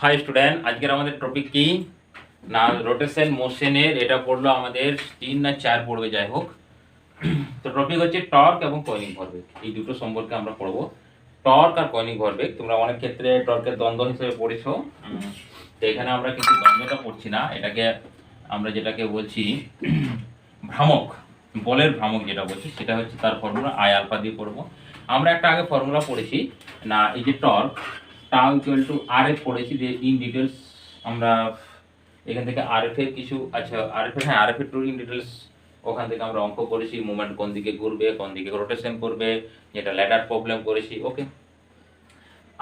High student, আজকের আমাদের topic কি না রোটেশন মোশনের। এটা পড়লো আমাদের 3 না 4 পড়বে, যাই হোক। তো টপিক হচ্ছে টর্ক এবং কৌণিক ভরবেগ, এই দুটো সম্পর্কে আমরা পড়বো। টর্ক আর কৌণিক ভরবেগ তোমরা অনেক ক্ষেত্রে টর্কের দ্বন্দ্ব হিসেবে পড়েছো। তো এখানে আমরা কিন্তু দ্বন্দ্বটা পড়ছি না, এটাকে আমরা যেটাকে বলছি ভ্রামক, বলের ভ্রামক যেটা বলছি সেটা হচ্ছে তার ফর্মুলা আই আলফা দিয়ে পড়বো। আমরা একটা আগে ফর্মুলা পড়েছি না, এই যে torque tau equal to R F পড়েছি, যে ইন ডিটেলস আমরা এখান থেকে আর এফ এর কিছু, আচ্ছা আর এফ এর, হ্যাঁ আর এফ এর টু ইন ডিটেলস ওখান থেকে আমরা অঙ্ক করেছি, মুভমেন্ট কোন দিকে ঘুরবে কোন দিকে রোটেশন করবে, যেটা ল্যাডার প্রবলেম করেছি। ওকে,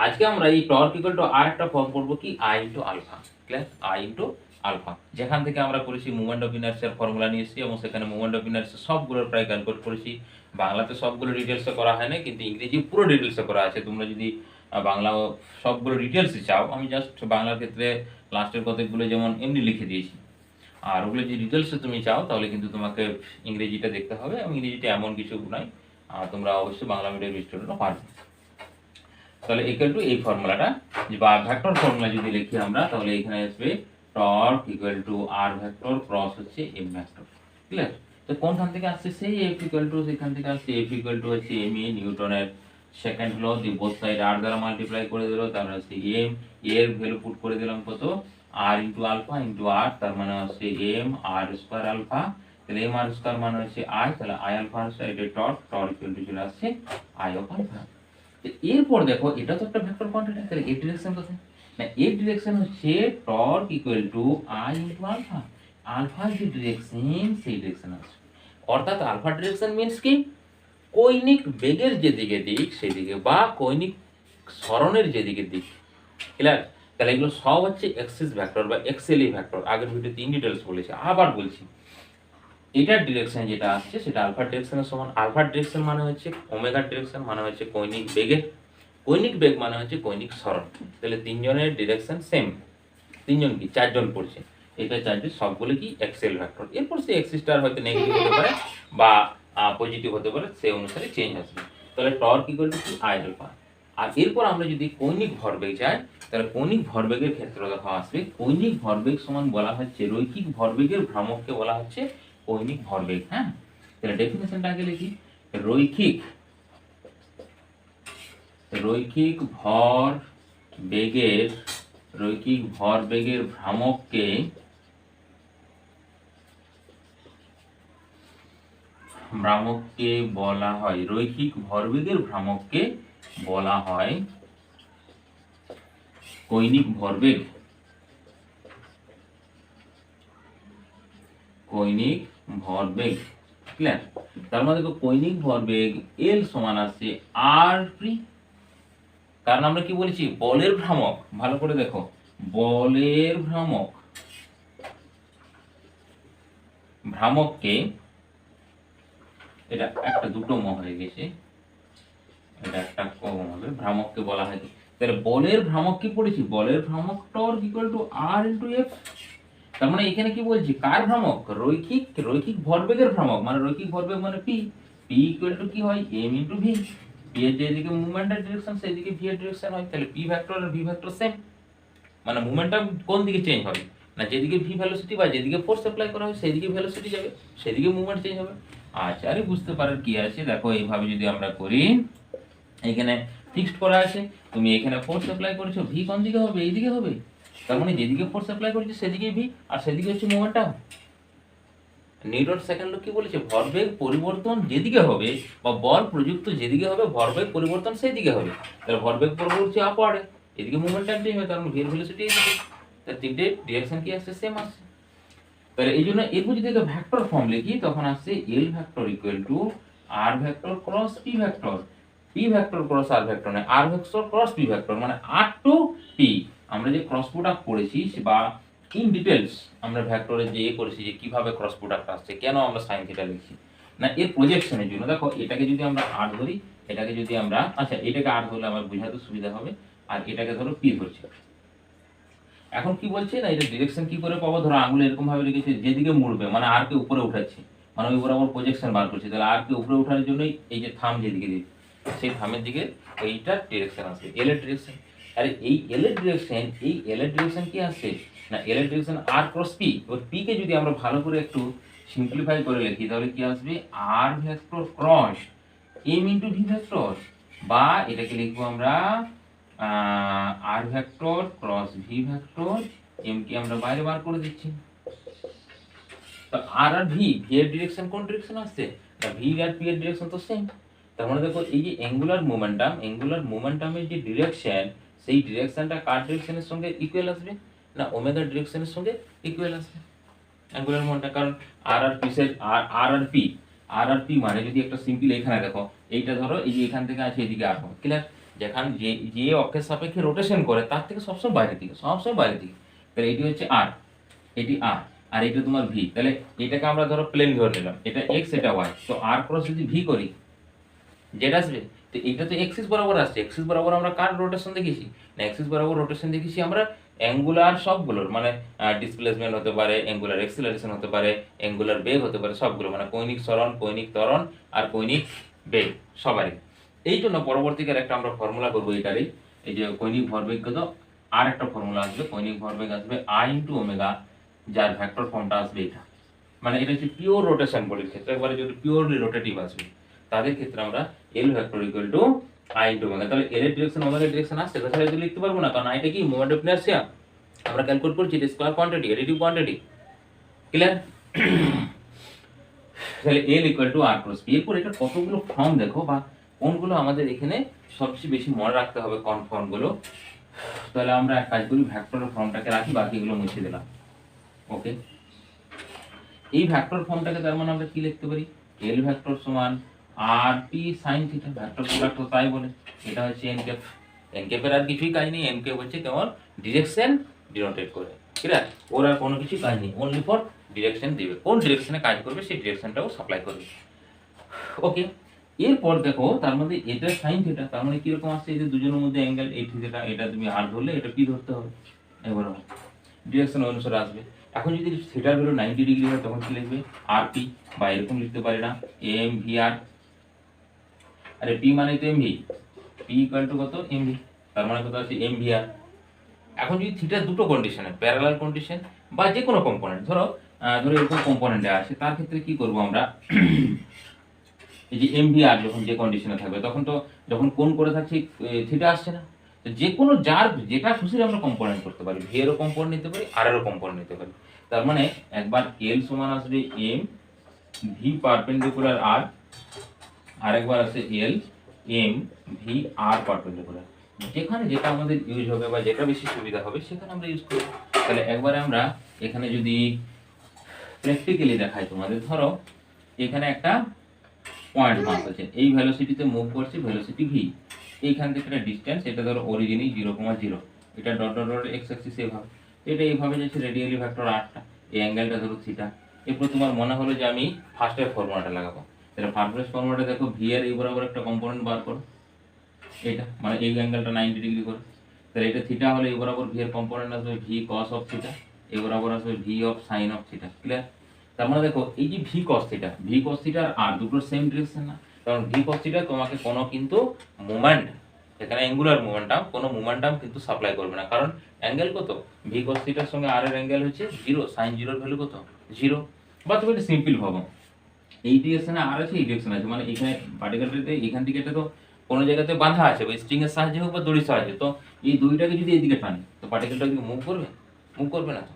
আজকে আমরা এই টর্ক ইকুয়াল টু আর একটা ফর্ম করবো কি I into alpha. Clear? I into alpha, যেখান থেকে আমরা করেছি মুভমেন্ট অফ ইনার্সিয়ার ফর্মুলা নিয়ে এসেছি এবং সেখানে মুভমেন্ট অফ ইনার্সিয়া সবগুলোর প্রায় ক্যালকুলেট করেছি। বাংলাতে সবগুলো ডিটেলসে করা হয় না, কিন্তু ইংরেজি পুরো ডিটেলসে করা আছে। তোমরা যদি বাংলা সবগুলো ডিটেলসে চাও, আমি জাস্ট বাংলার ক্ষেত্রে লাস্টের কতগুলো যেমন এমনি লিখে দিয়েছি, আর ওগুলো যে ডিটেলসে তুমি চাও তাহলে কিন্তু তোমাকে ইংরেজিটা দেখতে হবে, এবং ইংরেজিটা এমন কিছু নয়, তোমরা অবশ্যই বাংলা মিডিয়াম স্টুডেন্টরা পারবে। তাহলে ইকুয়াল টু এই ফর্মুলাটা, যে বা ভেক্টর ফর্মুলা যদি লিখি আমরা, তাহলে এখানে আসবে torque equal to R vector cross হচ্ছে এম ভেক্টর। ক্লিয়ার? তো কোনখান থেকে আসছে সেই এফ ইকুয়াল টু, সেখান থেকে আসছে এফ ইকুয়াল টু হচ্ছে এম ই, নিউটনের সেকেন্ড ল, দিয়ে বোথ সাইড আর দ্বারা মাল্টিপ্লাই করে দিল, তারপরে হচ্ছে এম এর ভ্যালু পুট করে দিলাম কত আর ইন্টু আলফা ইন্টু আর, তার মানে হচ্ছে এম আর স্কয়ার আলফা। তাহলে এম আর স্কয়ার মানে হচ্ছে আই, তাহলে আই আলফা হচ্ছে এটা টর্ক, টর্ক ইকুয়াল টু চলে আসছে আই অফ আলফা। এরপর দেখো এটা তো একটা ভেক্টর কোয়ান্টিটি, তাহলে এর ডিরেকশন কোথায়? না এর ডিরেকশন হচ্ছে torque equal to I into alpha. Alpha যে ডিরেকশন সেই ডিরেকশন আছে, অর্থাৎ আলফা ডিরেকশন মিন্স কি কৌণিক বেগের যেদিকে দিক সেদিকে, বা কৌণিক সরণের যেদিকে দিক। ক্লিয়ার? তাহলে এগুলো সব হচ্ছে এক্সিস ভেক্টর বা এক্সএলই ভেক্টর। আগের ভিডিওতে ইন ডিটেইলস বলেছি, আবার বলছি এটার ডিরেকশন যেটা আসছে সেটা আলফা ডিরেকশনের সমান। আলফা ডিরেকশন মানে হচ্ছে ওমেগা ডিরেকশন, মানে হচ্ছে কৌণিক বেগের, কৌণিক বেগ মানে হচ্ছে কৌণিক সরণ। তাহলে তিনজনের ডিরেকশন সেম, তিনজন কি চারজন পড়ছে, এটা চারজন সবগুলো কি এক্সেল ভেক্টর। এরপর সেই এক্সিসটার হয়তো নেগেটিভ হতে পারে বা পজিটিভ হতে পারে, সেই অনুসারে চেঞ্জ আসবে। তাহলে টর্ক ইকুয়াল টু কি আই আলফা। আর এরপর আমরা যদি কৌণিক ভরবেগ চাই, তাহলে কৌণিক ভরবেগের ক্ষেত্রে দেখা আসবে কৌণিক ভরবেগ সমান বলা হচ্ছে রৈখিক ভরবেগের ভ্রামককে বলা হচ্ছে কৌণিক ভরবেগ। হ্যাঁ, তাহলে ডেফিনেশনটা আগে লিখি। রৈখিক রৈখিক ভর বেগের রৈখিক ভর বেগের ভ্রামককে বলা হয়, রৈখিক ভরবেগের ভ্রামককে বলা হয় কৌণিক ভরবেগ। কৌণিক ভরবেগ। ক্লিয়ার? তার মানে দেখো কৌণিক ভরবেগ এল সমান আছে আর ফ্রি, কারণ আমরা কি বলেছি বলের ভ্রামক। ভালো করে দেখো, বলের ভ্রামককে, এটা একটা দুটো ম হয়ে গেছে, এটা একটা কম হবে, ভ্রামককে বলা হয়। তাহলে বলের ভ্রামক কি পড়েছি, বলের ভ্রামক torque equal to R into F. তার মানে এখানে কি বলছি কার ভ্রামক? রৈখিক ভরবেগের ভ্রামক, মানে রৈখিক ভরবেগ মানে পি, পি ইকুয়াল টু কি হয় এম ইনটু ভি। পি এর যেদিকে মুভমেন্টের ডিরেকশন সেদিকে ভি এর ডিরেকশন হয়, তাহলে পি ভেক্টর আর ভি ভেক্টর সেম। মানে মুভমেন্টটা কোন দিকে চেঞ্জ হবে না, যেদিকে ভি ভেলোসিটি বা যেদিকে ফোর্স অ্যাপ্লাই করা হয় সেদিকে ভেলোসিটি যাবে, সেদিকে মুভমেন্ট চেঞ্জ হবে। আচ্ছা, আরে বুঝতে পারার কি আছে, দেখো এইভাবে যদি আমরা করি, এখানে ফিক্সড করা আছে, তুমি এখানে ফোর্স অ্যাপ্লাই করেছো, ভি কোন দিকে হবে? এইদিকে হবে। তার মানে যেদিকে ফোর্স অ্যাপ্লাই করেছে সেদিকে ভি, আর সেদিকে হচ্ছে মোমেন্টাম। নিউটন সেকেন্ড ল কি বলেছে? ভরবেগ পরিবর্তন যেদিকে হবে বা বল প্রযুক্ত যেদিকে হবে, ভরবেগ পরিবর্তন সেই দিকে হবে। তাহলে ভরবেগ পরিবর্তন আপওয়ার্ডে, এদিকে মোমেন্টাম চেঞ্জ হবে, তার মানে ভি ভেলোসিটি এইদিকে। তার তিনটে ডিরেকশন কি আসছে? সেম আসছে। তাহলে এই জন্য এরপর যদি একটা ভেক্টর ফর্ম লিখি, তখন আসছে L vector equal to R vector cross p vector. P vector cross r vector নয়, r vector cross p vector, মানে আর টু পি। আমরা যে ক্রস প্রোডাক্ট করেছি বা ইন ডিটেলস আমরা ভেক্টরে যে করেছি যে কিভাবে ক্রস প্রোডাক্ট আসছে, কেন আমরা সাইন থিটা লিখছি না এর প্রজেকশনের জন্য। দেখো এটাকে যদি আমরা আর ধরি, এটাকে যদি আমরা, আচ্ছা এটাকে আর ধরলে আমার বোঝাতে সুবিধা হবে, আর এটাকে ধরো পি ধরছি। এখন কি বলছে না, এটা ডিরেকশন কি করে পাবো? ধরো আঙুল এরকম ভাবে রেখেছে, যেদিকে মুড়বে মানে আর কে উপরে উঠাচ্ছে, মানে ওই বরাবর প্রজেকশন বার করছে, তাহলে আর কে উপরে ওঠার জন্যই এই যে থাম যেদিকে দিই, সেই থামের দিকে এইটার ডিরেকশন আসবে, এল এর ডিরেকশন। আরে এই এল এর ডিরেকশন কি আসছে না, এল এর ডিরেকশন আর ক্রস পি। এবার পি কে যদি আমরা ভালো করে একটু সিম্পলিফাই করে লিখি তাহলে কি আসবে, r vector cross m into v vector, বা এটাকে লিখবো আমরা r vector cross v vector, m কে আমরা বাইরে বার করে দিচ্ছি। তো আর আর ভি, ভি এর ডিরেকশন কোন ডিরেকশন আসছে না, ভি আর পি এর ডিরেকশন তো সেম। তার মানে দেখো এই যে অ্যাঙ্গুলার মোমেন্টামের যে ডিরেকশন, সেই ডিরেকশনটা কার ডিরেকশনের সঙ্গে ইকুয়াল আসবে না, ওমেগা ডিরেকশনের সঙ্গে ইকুয়াল আসবে অ্যাঙ্গুলার মোমেন্টাম। কারণ আর আর পি সে আর আর পি মানে যদি একটা সিম্পল এখানে দেখো, এইটা ধরো এই যে এখান থেকে আছে এদিকে আর হবে ক্লিয়ার, যেখান যে যে অক্ষের সাপেক্ষে রোটেশন করে তার থেকে সবসময় বাইরের দিকে, তাহলে এটি হচ্ছে আর, এটি আর, আর এটা তোমার ভি। তাহলে এটাকে আমরা ধরো প্লেন ধরে নিলাম, এটা এক্স এটা ওয়াই, তো আর ক্রস যদি ভি করি জেড আসবে। তো এটা তো এক্সিস বরাবর আসছে, এক্সিস বরাবর আমরা কার রোটেশন দেখেছি না, এক্সিস বরাবর রোটেশন দেখেছি আমরা অ্যাঙ্গুলার সবগুলোর, মানে ডিসপ্লেসমেন্ট হতে পারে, অ্যাঙ্গুলার এক্সিলারেশন হতে পারে, অ্যাঙ্গুলার বেগ হতে পারে, সবগুলো মানে কৌণিক সরণ, কৌণিক ত্বরণ আর কৌণিক বেগ সবারই। এই জন্য পরবর্তীকালে একটা আমরা ফর্মুলা করবো এটারই, এই যে কৌণিক ভরবেগ কত, আর একটা ফর্মুলা আসবে, কৌণিক ভরবেগ আসবে আই ইন্টু ওমেগা, যার ভেক্টর ফর্মটা আসবে এটা। মানে এটা হচ্ছে পিওর রোটেশন বডির ক্ষেত্রে, একবারে যদি পিওরলি রোটেটিভ আসবে তাদের ক্ষেত্রে আমরা L vector equal to I into omega. তাহলে এল এর ডিরেকশন ওমেগা ডিরেকশন আসছে, তাহলে এটা লিখতে পারবো না, কারণ আইটা কি মোমেন্ট অফ ইনারশিয়া, আমরা ক্যালকুলেট করছি এটা square quantity, additive quantity clear. তাহলে L equal to r cross p. এরপর এটা কতগুলো ফর্ম দেখো, বা কোনগুলো আমাদের এখানে সবচেয়ে বেশি মনে রাখতে হবে কোন ফর্মগুলো। তাহলে আমরা এক কাজ করি, ভেক্টরের ফর্মটাকে রাখি, বাকিগুলো মুছে দিলাম। ওকে, এই ভেক্টর ফর্মটাকে তার মানে আমরা কি লিখতে পারি, এল ভেক্টর সমান r p sine theta, vector product তাই বলে, এটা হচ্ছে এন ক্যাপ। এন ক্যাপের আর কিছুই কাজ নেই, এন ক্যাপ হচ্ছে কেবল ডিরেকশন ডিনোটেট করে, ঠিক আছে, ওর আর কোনো কিছু কাজ নেই, অনলি ফর ডিরেকশন দিবে, কোন ডিরেকশনে কাজ করবে সেই ডিরেকশনটাও সাপ্লাই করবে। ওকে, এরপর দেখো তার মধ্যে এটা সাইন থিটা, তার মানে কিরকম আসছে, এই যে দুজনের মধ্যে অ্যাঙ্গেল এই থিটা, এটা তুমি আর ধরলে এটা পি ধরতে হবে, এবার ডিরেকশন অনুসারে আসবে। এখন যদি থিটার ভ্যালু 90 ডিগ্রি হয় তখন কি লিখবে, আর পি, বা এরকম লিখতে পারি না এম ভি আর, আরে পি মানে তো M V, P equal to কত এম ভি, তার মানে কত আছে এম ভি আর। এখন যদি থিটার দুটো কন্ডিশনে, প্যারালাল কন্ডিশন বা যে কোনো কম্পোনেন্ট, ধরো এরকম কম্পোনেন্টে আছে, তার ক্ষেত্রে কি করব আমরা, এই যে এম ভি আর যখন যে কন্ডিশনে থাকবে তখন তো যখন কোণ করে থাকছে থিটা আসছে না, তো যে কোনো যার যেটা খুশি আমরা কম্পোনেন্ট করতে পারি, ভি এরও কম্পোনেন্ট নিতে পারি, আর এরও কম্পোনেন্ট নিতে পারি। তার মানে একবার এল সমান আসবে এম ভি পারপেন্ডিকুলার আর, আরেকবার আছে এল এম ভি আর পারপেন্ডিকুলার, যেখানে যেটা আমাদের ইউজ হবে বা যেটা বেশি সুবিধা হবে সেখানে আমরা ইউজ করব। তাহলে একবারে আমরা এখানে যদি প্র্যাকটিক্যালি দেখাই তোমাদের, ধরো এখানে একটা পয়েন্ট মাস আছে, এই ভেলোসিটিতে মুভ করছে, ভেলোসিটি ভি, এইখান থেকে একটা ডিসটেন্স, এটা ধরো অরিজিনই 0,0, এটা dot dot dot x Axis এভাবে, এটা এইভাবে যাচ্ছে রেডিয়ালি ভেক্টর আরটা, এই অ্যাঙ্গেলটা ধরো থিটা। এরপর তোমার মনে হলো যে আমি ফার্স্টের ফর্মুলাটা লাগাবো, তাহলে ফার্স্ট ফর্মুলাটা দেখো, ভি এর এই বরাবর একটা কম্পোনেন্ট বার করো, এটা মানে এই অ্যাঙ্গেলটা 90 ডিগ্রি করে, তাহলে এটা থিটা হলে এই বরাবর ভি এর কম্পোনেন্ট আসবে ভি কস অফ থিটা, এই বরাবর আসবে V of sign of theta, clear. তার মানে দেখো এই যে ভি কস থিটা আর দুটো সেম ডিরেকশন না, কারণ ভি কস থিটা তোমাকে কোনো কিন্তু মোমেন্ট, এখানে অ্যাঙ্গুলার মোমেন্টাম, কোনো মোমেন্টাম কিন্তু সাপ্লাই করবে না, কারণ অ্যাঙ্গেল কত, ভি কস থিটার সঙ্গে আর এর অ্যাঙ্গেল হচ্ছে 0, সাইন 0 এর ভ্যালু কত 0। বা তুমি এটা সিম্পল ভাবো, এই ডিরেকশনে আর আছে, এই ডিরেকশনে আছে, মানে এখানে পার্টিকুলারলি এখান থেকে এটা তো কোনো জায়গাতে বাঁধা আছে, বা স্ট্রিং এর সাহায্যে হোক বা দড়ির সাহায্যে, তো এই দড়িটাকে যদি এইদিকে টানি তো পার্টিকেলটা কিন্তু মুভ করবে না তো,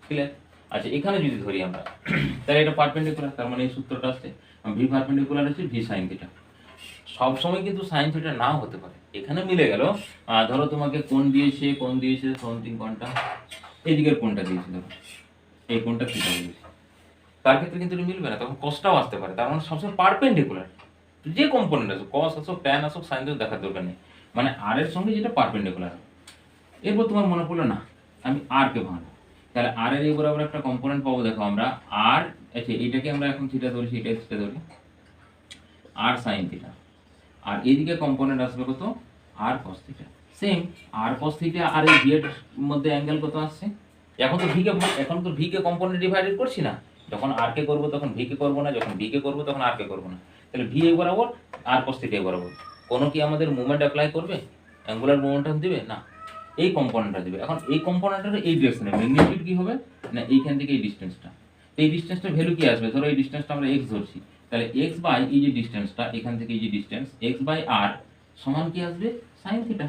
ক্লিয়ার। আচ্ছা এখানে যদি ধরি আমরা, তাহলে এটা পারপেন্ডিকুলার, তার মানে এই সূত্রটা আসছে ভি পারপেন্ডিকুলার হচ্ছে ভি সাইন থিটা। সব সময় কিন্তু সাইন থিটা নাও হতে পারে, এখানে মিলে গেল, ধরো তোমাকে কোণ দিয়েছে সামথিং কোণটা, এইদিকের কোণটা দিয়েছে, ধরো এই কোণটা থিটা দিয়েছে, তার ক্ষেত্রে কিন্তু এটা মিলবে না, তখন কসটাও আসতে পারে, তার মানে সবসময় পারপেন্ডিকুলার, যে কম্পোনেন্ট আছে, কস আসুক ট্যান আসুক সাইন তো দেখার দরকার নেই, মানে আর এর সঙ্গে যেটা পারপেন্ডিকুলার। এরপর তোমার মনে পড়লো না আমি আর কে ভাঙবো, তাহলে আর এর এই বরাবর একটা কম্পোনেন্ট পাবো, দেখো আমরা আর, আচ্ছা এইটাকে আমরা এখন থিটা ধরি, সেটাই থিটা ধরি, আর সাইন থিটা, আর এইদিকে কম্পোনেন্ট আসবে কত, আর কস থিটা, সেম আর কস থিটা, আর এই ভি এর মধ্যে অ্যাঙ্গেল কত আসছে, এখন তো ভি কে কম্পোনেন্ট ডিভাইডেড করছি না, যখন আর কে করবো তখন ভি কে করবো না, যখন ভি কে করবো তখন আর কে করবো না, তাহলে ভি এই বরাবর আর কস থিটা এই বরাবর, কোনো কি আমাদের মুভমেন্ট অ্যাপ্লাই করবে, অ্যাঙ্গুলার মোমেন্টাম দিবে না, এই কম্পোনেন্টটা দিবে। এখন এই কম্পোনেন্টের এই ডিরেকশনে ম্যাগনিটিউড কি হবে না, এইখান থেকে এই ডিসটেন্সটা, এই ডিসটেন্সটার ভ্যালু কি আসবে, ধরো এই ডিসটেন্সটা আমরা x ধরছি, তাহলে x বাই এই যে ডিসটেন্সটা এখান থেকে এই যে ডিসটেন্স x বাই r সমান কি আসবে sin থিটা।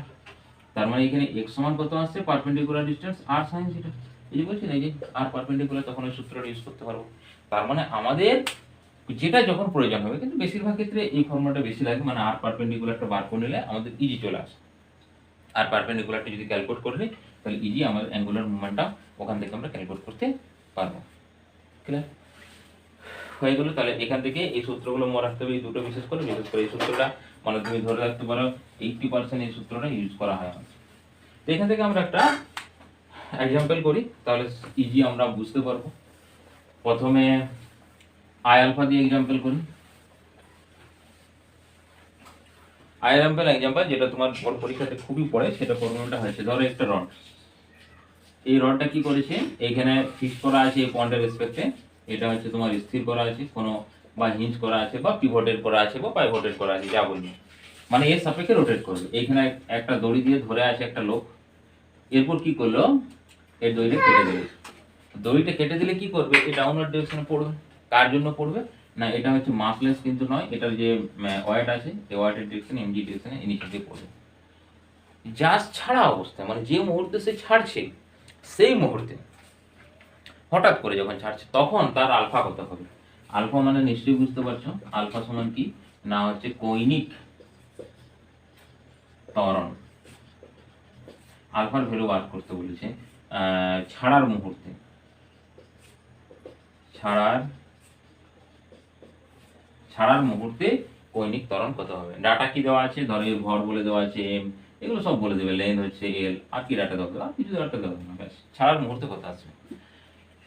তার মানে এখানে x সমান কত আসছে, perpendicular distance r sin theta. এই যে বলছি না, এই যে r পারপেন্ডিকুলার, তখন ওই সূত্রটা ইউজ করতে পারবো। তার মানে আমাদের যেটা যখন প্রয়োজন হবে, কিন্তু বেশিরভাগ ক্ষেত্রে এই ফর্মুলাটা বেশি লাগে, মানে r পারপেন্ডিকুলারটা বার করে নিলে আমাদের ইজি চলে আসে। আর পারপেন্ডিকুলারটা যদি ক্যালকুলেট করে নিই তাহলে ইজি আমাদের অ্যাঙ্গুলার মুভমেন্টটা ওখান থেকে আমরা ক্যালকুলেট করতে পারবো। ক্লিয়ার হয়ে গেল। তাহলে এখান থেকে এই সূত্রগুলো মনে রাখতে হবে, এই দুটো বিশেষ করে এই সূত্রটা মানে তুমি ধরে রাখতে পারো 80% এই সূত্রটা ইউজ করা হয়। তো এখান থেকে আমরা একটা এক্সাম্পল করি, তাহলে ইজি আমরা বুঝতে পারবো। প্রথমে আই আলফা দিয়ে এক্সাম্পল করি। আই এক্সাম্পল যেটা তোমার পরীক্ষাতে খুবই পড়ে, সেটা ফর্মুলাটা হয়েছে, ধরো একটা রড, এই রডটা কি করেছে, এইখানে ফিক্স করা আছে এই পয়েন্টের রেসপেক্টে, এটা হচ্ছে তোমার স্থির করা আছে কোনো, বা হিঞ্জ করা আছে, বা পিভটেড করা আছে, বা পাইভটেড করা আছে, যা বলবি, মানে এর সাপেক্ষে রোটেট করবে। এইখানে একটা দড়ি দিয়ে ধরে আছে একটা লোক, এরপর কি করলো, এর দড়িটা কেটে দিল। দড়িটা কেটে দিলে কি করবে, এই ডাউনওয়ার্ড ডিরেকশনে পড়বে। কার জন্য পড়বে না, এটা হচ্ছে মাসলেস কিন্তু নয়, এটার যে ওয়েট আছে এই ওয়েটের ডিরেকশনে এমজি ডিরেকশনে নিচে দিয়ে পড়বে। জাস্ট ছাড়া অবস্থায়, মানে যে মুহূর্তে সে ছাড়ছে সেই মুহূর্তে হঠাৎ করে যখন ছাড়ছে তখন তার আলফা কত হবে। আলফা মানে নিশ্চয়ই বুঝতে পারছো, আলফা সমান কি না হচ্ছে কৈনিক ত্বরণ। আলফার ভ্যালু বার করতে বলেছে ছাড়ার মুহূর্তে, ছাড়ার মুহূর্তে কৈনিক ত্বরণ কত হবে। ডাটা কি দেওয়া আছে, ধরো এর ভর বলে দেওয়া আছে m, এগুলো সব বলে দেবে, লেন্থ হচ্ছে l, আর কি ডাটা দেওয়া, আর কিছু ডাটা দেওয়া না, ব্যাস ছাড়ার মুহূর্তে কত আসবে।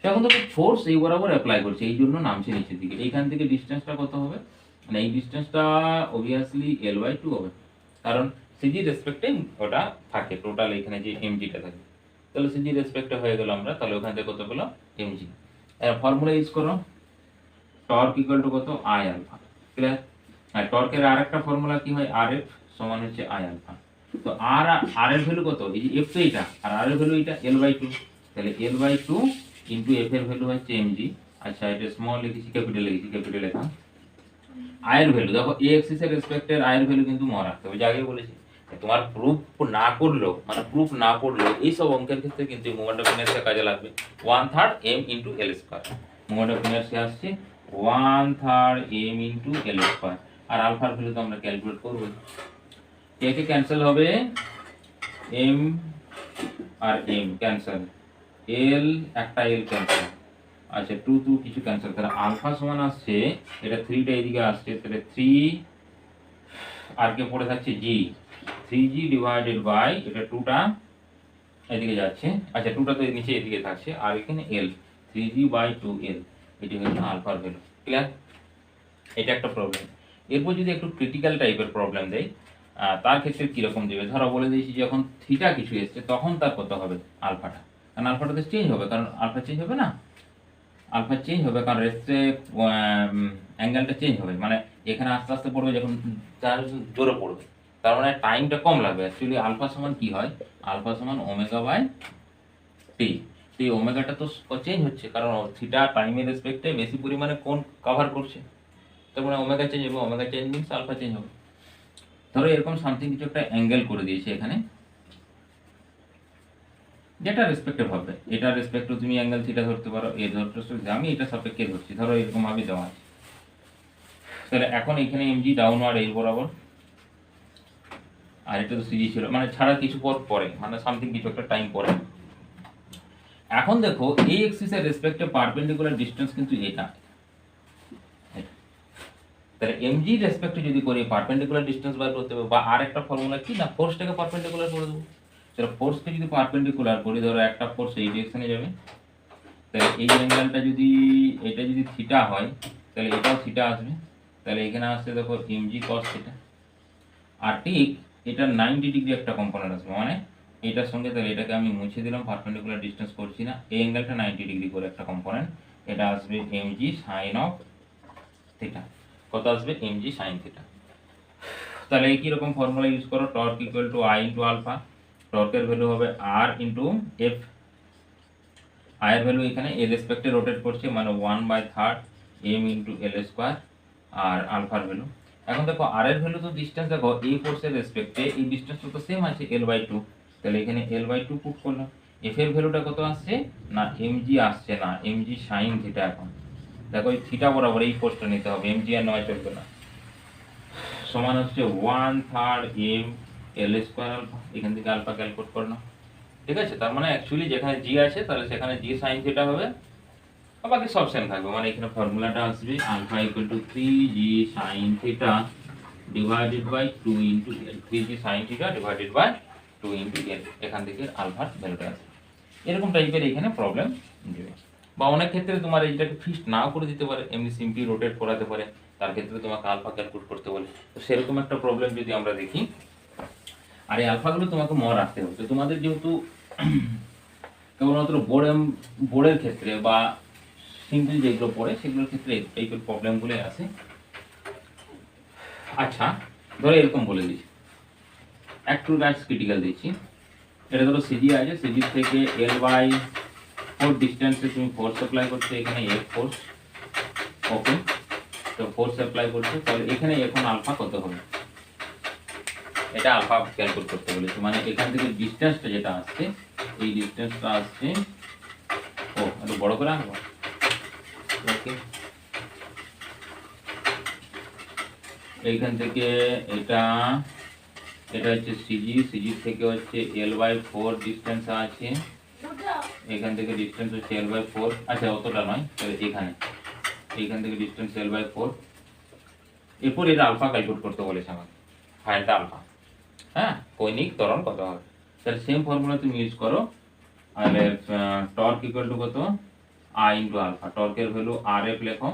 এখন তো ফোর্স এই বরাবর অ্যাপ্লাই করছে, এই জন্য নামছে নিচের দিকে। এইখান থেকে ডিসটেন্সটা কত হবে, মানে এই ডিসটেন্সটা অবভিয়াসলি l/2 হবে, কারণ সিজি রেসপেক্টে ওটা থাকে, টোটাল এখানে যে এমজিটা থাকে, তাহলে সিজি রেসপেক্টে হয়ে গেল আমরা, তাহলে ওখান থেকে কত পেলাম এমজি। ফর্মুলা ইউজ করো, টর্ক ইকুয়াল টু কত আই আলফা। ক্লিয়ার। আর টর্কের আরেকটা ফর্মুলা কি হয়, আর এফ সমান হচ্ছে আই আলফা। তো আর এর ভ্যালু কত, এই যে এফ তো এইটা, আর আর এর ভ্যালু এটা l/2, তাহলে l/2 ইনটু এফ এর ভ্যালু হচ্ছে এমজি। আচ্ছা এটা স্মল লিখেছি, ক্যাপিটাল লিখেছি, ক্যাপিটাল লেখা। আয়ের ভ্যালু দেখো, এ এক্সিস এর রেসপেক্টের আয়ের ভ্যালু কিন্তু মনে রাখতে হবে, যে আগে বলেছি তোমার প্রুফ না করলেও, মানে প্রুফ না করলেও এই সব অঙ্কের ক্ষেত্রে কিন্তু মোমেন্ট অফ ইনার্সিয়া কাজে লাগবে। 1/3 m into L square, moment of inertia আসছে 1/3 m ইনটু এল স্কয়ার। আর আলফার ভ্যালু তো আমরা ক্যালকুলেট করব, কে কে ক্যান্সেল হবে, m আর m ক্যান্সেল, l একটা l ক্যান্সেল, আচ্ছা 2 2 কিছু ক্যান্সেল, তাহলে আলফা সমান আসছে, এটা 3 টা এদিকে আসছে, তাহলে 3 আর কে পড়ে থাকছে g, 3g ডিভাইডেড বাই এটা 2 টা এদিকে যাচ্ছে, আচ্ছা 2 টা তো নিচে এদিকে থাকছে, আর এখানে l, 3g বাই 2l, এটি হলো আলফার ভ্যালু। ক্লিয়ার। এটা একটা প্রবলেম। এরপর যদি একটু ক্রিটিক্যাল টাইপের প্রবলেম দেয়, তার ক্ষেত্রে কিরকম দেবে, ধরো বলে দিয়েছি যখন থিটা কিছু এসছে তখন তার কত হবে আলফাটা, কারণ আলফাটা তো চেঞ্জ হবে, কারণ আলফা চেঞ্জ হবে না, আলফা চেঞ্জ হবে কারণ রেস্টে অ্যাঙ্গেলটা চেঞ্জ হবে, মানে এখানে আস্তে আস্তে পড়বে, যখন তার জোরে পড়বে, তার মানে টাইমটা কম লাগবে। অ্যাকচুয়ালি আলফা সমান কি হয়, আলফা সমান ওমেগা বাই টি। এই ওমেগাটা তো চেঞ্জ হচ্ছে, কারণ থিটা টাইমের রেসপেক্টে বেশি পরিমাণে কোণ কভার করছে, তার মানে ওমেগা চেঞ্জ হবে, omega change means alpha change হবে। ধরো এরকম সামথিং কিছু একটা অ্যাঙ্গেল করে দিয়েছে এখানে, যেটা রেসপেক্টিভ হবে, এটা রেসপেক্টিভ তুমি অ্যাঙ্গেল থিটা ধরতে পারো, এ ধরতে, আমি এটা সাপেক্ষে ধরছি, ধরো এরকম ভাবে দেওয়া আছে। তাহলে এখন এখানে এমজি ডাউনওয়ার্ড এই বরাবর, আর এটা তো সিজি ছিল, মানে ছাড়া কিছু পরে, মানে সামথিং কিছু একটা টাইম পরে। এখন দেখো এই এক্সিসের রেসপেক্টে পারপেন্ডিকুলার ডিসটেন্স কিন্তু এটা, তাহলে এমজি রেসপেক্টে যদি করি পারপেন্ডিকুলার ডিসটেন্স বার করতে হবে, বা আরেকটা ফর্মুলা কি না, ফোর্সটাকে পারপেন্ডিকুলার করে দেবো। তাহলে ফোর্সকে যদি পারপেন্ডিকুলার করি, ধরো একটা ফোর্স এই ডিরেকশনে যাবে, তাহলে এই অ্যাঙ্গেলটা যদি এটা যদি থিটা হয় তাহলে এটাও থিটা আসবে, তাহলে এখানে আসছে দেখো এমজি কস থিটা, আর ঠিক এটা 90 ডিগ্রি একটা কম্পোনেন্ট আসবে, মানে এটার সঙ্গে, তাহলে এটাকে আমি মুছে দিলাম, পারপেন্ডিকুলার ডিসটেন্স করছি না, এই অ্যাঙ্গেলটা 90 ডিগ্রি করে একটা কম্পোনেন্ট, এটা আসবে এমজি সাইন অফ থিটা। কত আসবে, এমজি সাইন থিটা। তাহলে একই রকম ফর্মুলা ইউজ করো, torque equal to I into alpha, টর্কের ভ্যালু হবে আর ইন্টু এফ, আয়ের ভ্যালু এখানে এল রেসপেক্টে রোটেট করছে মানে 1/3 এম ইন্টু এল স্কোয়ার, আর আলফার ভ্যালু। এখন দেখো আর এর ভ্যালু তো ডিস্টেন্স দেখো এই ফোর্সের রেসপেক্টে এই ডিস্টেন্সটা তো সেম আছে L/2, তাহলে এখানে L/2 পুট করলাম। এফ এর ভ্যালুটা কত আসছে না mg আসছে না, mg sin থিটা। এখন দেখো এই থিটা বরাবর এই ফোর্সটা নিতে হবে, mg আর নয় চলবে না, সমান হচ্ছে 1/3 এম এল স্কোয়ার আলফা। এখান থেকে আলফা ক্যালকুলেট করলাম, ঠিক আছে। তার মানে অ্যাকচুয়ালি যেখানে জি আছে তাহলে সেখানে জি sin থিটা হবে, আর বাকি সব সেম থাকবে। মানে এখানে ফর্মুলাটা আসবে alpha equal to 3g sin theta divided by 2 into l, 3g sin theta divided by 2 into l। এখান থেকে আলফার ভ্যালুটা আসবে। এরকম টাইপের এখানে প্রবলেম দেবে, বা অনেক ক্ষেত্রে তোমার এইটাকে ফিক্সড নাও করে দিতে পারে, এমনি সিম্পলি রোটেট করাতে পারে, তার ক্ষেত্রে তোমাকে আলফা ক্যালকুলেট করতে বলে। তো সেরকম একটা প্রবলেম যদি আমরা দেখি, আর এই আলফাগুলো তোমাকে মনে রাখতে হবে। তো তোমাদের যেহেতু কেবলমাত্র বোর্ডের ক্ষেত্রে বা সিম্পল যেগুলো পড়ে সেগুলোর ক্ষেত্রে এই টাইপের প্রবলেমগুলো আসে। আচ্ছা ধরো এরকম বলে দিচ্ছি, একটু গাছ ক্রিটিক্যাল দিচ্ছি। এটা ধরো সিজি আছে, সিজি থেকে L/4 ডিস্টেন্সে তুমি ফোর্স অ্যাপ্লাই করছো, এখানে এফ ফোর্স, ওকে। তো ফোর্স অ্যাপ্লাই করছো, তাহলে এখানে এখন আলফা কত হবে, এটা আলফা ক্যালকুলেট করতে বলেছে। মানে এখান থেকে ডিস্টেন্সটা যেটা আসছে, এই ডিস্টেন্সটা আসছে, ও একটু বড় করে আনবো, ওকে। এইখান থেকে এটা হচ্ছে সিজি, সিজি থেকে হচ্ছে L/4 ডিস্টেন্স আছে, এখান থেকে ডিস্টেন্স হচ্ছে L/4, আচ্ছা অতটা নয়, তাহলে এইখান থেকে ডিস্টেন্স L/4। এরপর এটা আলফা ক্যালকুলেট করতে বলেছে আমাকে, ফাইন্ড আলফা, হ্যাঁ, কৌণিক ত্বরণ কত হবে। তাহলে সেম ফর্মুলা তুমি ইউজ করো, আর টর্ক ইকুয়াল টু কত আই ইন্টু আলফা, টর্কের ভ্যালু আর এফ লেখো,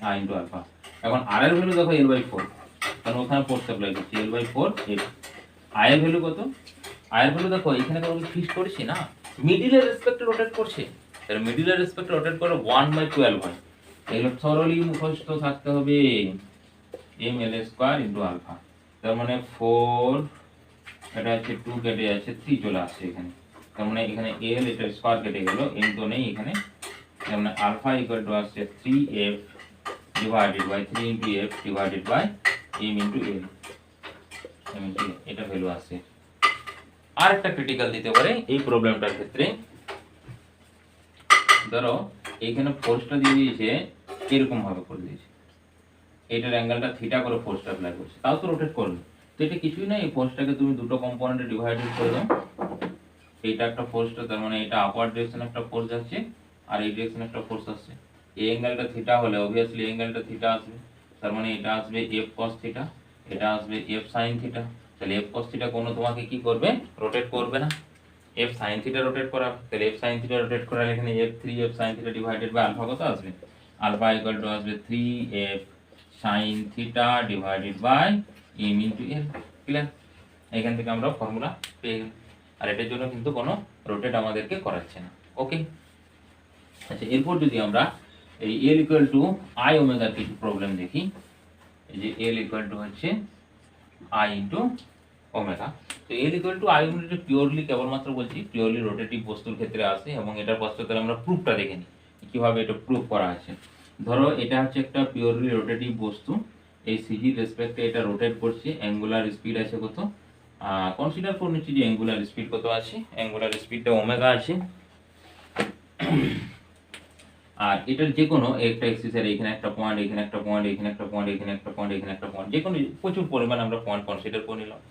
আই ইন্টু আলফা। এখন আর এর ভ্যালু দেখো L/4, কারণ ওখানে ফোর্স অ্যাপ্লাই করছি, L/4 এফ। আই এর ভ্যালু কত, আই এর ভ্যালু দেখো এখানে কোনো ফিক্স করেছি না, মিডিলের রেসপেক্টে রোটেট করছে, তাহলে মিডিলের রেসপেক্টে রোটেট করে 1/12 হয়। এগুলো থরলি মুখস্থ থাকতে হবে, M L square into alpha. তার মানে 4, এটা হচ্ছে 2 কেটে যাচ্ছে, 3 চলে আসছে এখানে। তার মানে এখানে এল, এটা স্কোয়ার কেটে গেল, এম তো নেই এখানে। তার মানে আলফা ইকুয়াল টু আসছে 3f divided by 3 into f divided by m into l, এটা ভ্যালু আসছে। আর একটা ক্রিটিক্যাল দিতে পারে এই প্রবলেমটার ক্ষেত্রে, ধরো এইখানে ফোর্সটা দিয়ে দিয়েছে এরকম ভাবে করে দিয়েছে, এটার অ্যাঙ্গেলটা থিটা করে ফোর্সটা অ্যাপ্লাই করছে, তাও তো রোটেট করবে। তো এটা কিছুই না, এই ফোর্সটাকে তুমি দুটো কম্পোনেন্টে ডিভাইডেড করে দাও। এইটা একটা ফোর্সটা, তার মানে এটা আপওয়ার্ড ডিরেকশনে একটা ফোর্স যাচ্ছে, আর এই ডিরেকশনে একটা ফোর্স আসছে। এই অ্যাঙ্গেলটা থিটা হলে অবভিয়াসলি অ্যাঙ্গেলটা থিটা আসবে, তার মানে এটা আসবে f cos থিটা, এটা আসবে f sin থিটা। তাহলে f cos থিটা কোনো তোমাকে কি করবে, রোটেট করবে না, f sin থিটা রোটেট করাবে। তাহলে f sin থিটা রোটেট করালে এখানে f3f sin theta divided by alpha কত আসবে, আলফা ইকুয়াল টু আসবে 3f sin theta divided by m into l। Clear? এখান থেকে আমরা ফর্মুলা পেয়ে গেলাম, আর এটার জন্য কিন্তু কোনো রোটেট আমাদেরকে করাচ্ছে না, ওকে। আচ্ছা এরপর যদি আমরা এই l ইকুয়াল টু আই ওমেগার কিছু প্রবলেম দেখি, এই যে l ইকুয়াল টু হচ্ছে আই ইন্টু ওমেগা। তো l equal to I omega purely, কেবলমাত্র বলছি পিওরলি রোটেটিভ বস্তুর ক্ষেত্রে আসে, এবং এটার পশ্চাতে আমরা প্রুফটা দেখে নিই কিভাবে এটা প্রুফ করা আছে। ধরো এটা হচ্ছে একটা পিওরলি রোটেটিভ বস্তু, এই সিজি রেসপেক্টে এটা রোটেট করছে, অ্যাঙ্গুলার স্পিড আছে কত, কনসিডার করে নিচ্ছি যে অ্যাঙ্গুলার স্পিড কত আছে, অ্যাঙ্গুলার স্পিডটা ওমেগা আছে। আর এটার যে কোনো একটা এক্সিসের এখানে একটা পয়েন্ট, এখানে একটা পয়েন্ট, এখানে একটা পয়েন্ট, এখানে একটা পয়েন্ট, এখানে একটা পয়েন্ট, যে কোনো প্রচুর পরিমাণ আমরা পয়েন্ট কনসিডার করে নিলাম।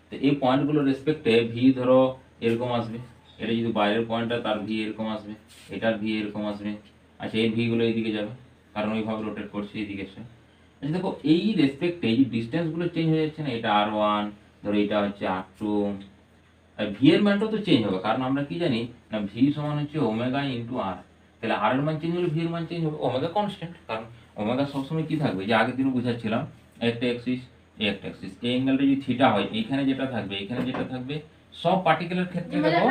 তো এই পয়েন্টগুলোর রেসপেক্টে ভি ধরো এরকম আসবে, এটা যদি বাইরের পয়েন্টটা তার ভি এরকম আসবে, এটার ভি এরকম আসবে। আচ্ছা এই ভিগুলো এইদিকে যাবে, কারণ ওইভাবে রোটেট করছে এইদিকে এসে। আচ্ছা দেখো এই রেসপেক্টে এই ডিস্টেন্সগুলো চেঞ্জ হয়ে যাচ্ছে না, এটা r1, ধরো এটা হচ্ছে r2, আর ভি এর মানটাও তো চেঞ্জ হবে, কারণ আমরা কি জানি না ভি সমান হচ্ছে ওমেগা ইন্টু আর। তাহলে আর এর মান চেঞ্জ হলে ভি এর মান চেঞ্জ হবে, ওমেগা কনস্ট্যান্ট, কারণ ওমেগা সবসময় কি থাকবে, যে আগের দিনে বুঝাচ্ছিলাম একটা অ্যাক্সিস, এই একটা অ্যাক্সিস, এই অ্যাঙ্গেলটা যদি থিটা হয়, এইখানে যেটা থাকবে এখানে যেটা থাকবে, সব পার্টিকুলার ক্ষেত্রে দেখো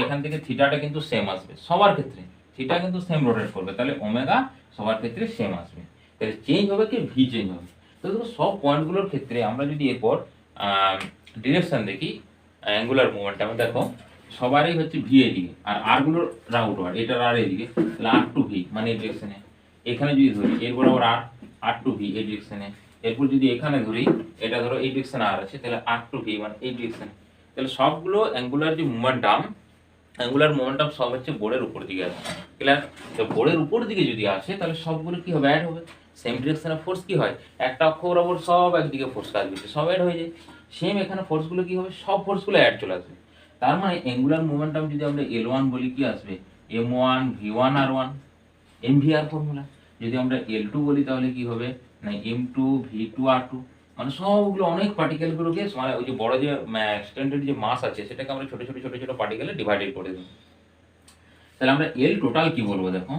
এখান থেকে থিটাটা কিন্তু সেম আসবে, সবার ক্ষেত্রে থিটা কিন্তু সেম রোটেট করবে, তাহলে ওমেগা সবার ক্ষেত্রে সেম আসবে। তাহলে চেঞ্জ হবে কি, ভি চেঞ্জ হবে। তো দেখো সব পয়েন্টগুলোর ক্ষেত্রে আমরা যদি এরপর ডিরেকশন দেখি অ্যাঙ্গুলার মোমেন্টামে, দেখো সবারই হচ্ছে ভি এদিকে আর আরগুলোর আউটওয়ার্ড, এটার আর এদিকে, তাহলে আর টু ভি মানে এই ডিরেকশনে। এখানে যদি ধরি এরপর আবার আর আর টু ভি এই ডিরেকশনে, এরপর যদি এখানে ধরি এটা ধরো এই ডিরেকশনে আর আছে, তাহলে আর টু ভি মানে এই ডিরেকশনে। তাহলে সবগুলো অ্যাঙ্গুলার যে মোমেন্টাম সব হচ্ছে বোর্ডের উপর দিকে আছে, ক্লিয়ার? তো বোর্ডের উপর দিকে যদি আসে তাহলে সবগুলো কি হবে, অ্যাড হবে। সেম ডিরেকশনে ফোর্স কি হয়, একটা অক্ষ বরাবর সব একদিকে ফোর্স কাজ করছে, সব অ্যাড হয়ে যায়। সেম এখানে ফোর্সগুলো কি হবে, সব ফোর্সগুলো অ্যাড চলে আসবে। তার মানে অ্যাঙ্গুলার মোমেন্টাম যদি আমরা L1 বলি কি আসবে, M1 V1 R1, MVR formula. যদি আমরা L2 বলি তাহলে কি হবে না, M2 V2 R2। মানে সবগুলো অনেক পার্টিকেলগুলোকে মানে ওই যে বড় যে এক্সটেন্ডেড যে মাস আছে সেটাকে আমরা ছোট ছোট ছোট ছোট পার্টিকেলে ডিভাইডেড করে দেব। তাহলে আমরা এল টোটাল কি বলবো, দেখো